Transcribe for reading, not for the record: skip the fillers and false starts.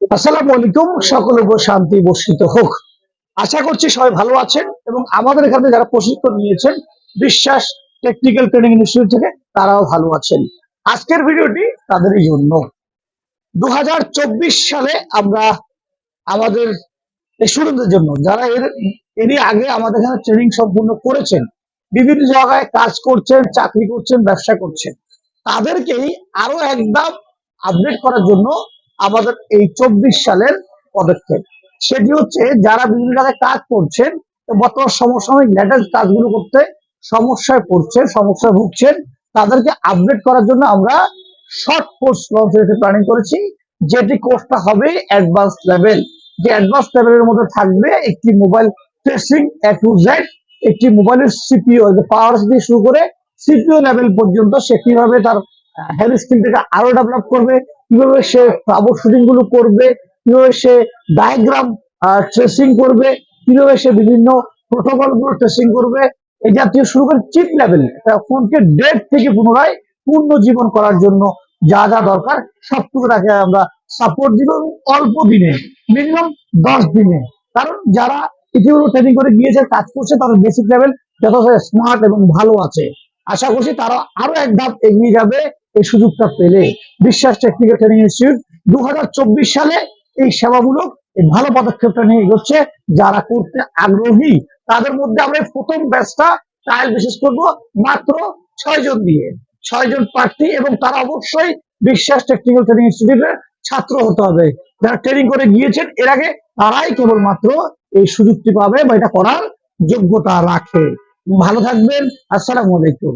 আসসালামু আলাইকুম। সকলের উপর শান্তি বর্ষিত হোক। আশা করছি সবাই ভালো আছেন এবং আমাদের এখানে যারা প্রশিক্ষণ নিয়েছেন বিশ্বাস টেকনিক্যাল ট্রেনিং ইনস্টিটিউট থেকে তারাও ভালো আছেন। আজকের ভিডিওটি তাদেরই জন্য। 2024 সালে আমরা আমাদের স্টুডেন্টদের জন্য যারা এরই আগে আমাদের এখানে ট্রেনিং সম্পূর্ণ করেছেন, বিভিন্ন জায়গায় কাজ করছেন, চাকরি করছেন, ব্যবসা করছেন, তাদেরকেই আরো একদম আপডেট করার জন্য আমাদের এই 24 সালের পদক্ষেপ। সেটি হচ্ছে যারা বিভিন্ন জায়গায় কাজ করছেন, বর্তমান সমসাময়িক লেটেস্ট কাজগুলো করতে সমস্যায় পড়ছেন, সমস্যায় ভুগছেন, তাদেরকে আপডেট করার জন্য আমরা শর্ট কোর্স লঞ্চ প্ল্যানিং করেছি। যেটি কোর্সটা হবে অ্যাডভান্স লেভেল। যে অ্যাডভান্স লেভেলের মধ্যে থাকবে একটি mobile tracing A to Z, একটি মোবাইলের সিপিইউ পাওয়ার দিয়ে শুরু করে সিপিইউ লেভেল পর্যন্ত সে কিভাবে তার হেড স্কিলটাকে আরো ডেভেলপ করবে, কিভাবে সে ট্রাবল শুটিং গুলো করবে, কিভাবে সে ডায়াগ্রাম ট্রেসিং করবে, কিভাবে সে বিভিন্ন প্রোটোকল গুলো ট্রেসিং করবে, এই জাতীয় শুরু করে চিপ লেভেল ফোনকে ডেট থেকে পুনরায় পূর্ণ জীবন করার জন্য যা যা দরকার সবটুকু তাকে আমরা সাপোর্ট দিব এবং অল্প দিনে, মিনিমাম 10 দিনে। কারণ যারা ইতিপূর্বে ট্রেনিং করে গিয়েছে, কাজ করছে, তাদের বেসিক লেভেল যথেষ্ট স্মার্ট এবং ভালো আছে। আশা করছি তারা আরো এক ধাপ এগিয়ে যাবে এই সুযোগটা পেলে। বিশ্বাস টেকনিক্যাল ট্রেনিং ইনস্টিটিউট 2024 সালে এই সেবামূলক এই ভালো পদক্ষেপটা নিয়ে এগোচ্ছে। যারা করতে আগ্রহী তাদের মধ্যে আমরা প্রথম ব্যাচটা ট্রায়াল বিশেষ করবো মাত্র 6 জন দিয়ে, 6 জন প্রার্থী, এবং তারা অবশ্যই বিশ্বাস টেকনিক্যাল ট্রেনিং ইনস্টিটিউটের ছাত্র হতে হবে। যারা ট্রেনিং করে গিয়েছেন এর আগে তারাই কেবলমাত্র এই সুযোগটি পাবে বা এটা করার যোগ্যতা রাখে। ভালো থাকবেন। আসসালামু আলাইকুম।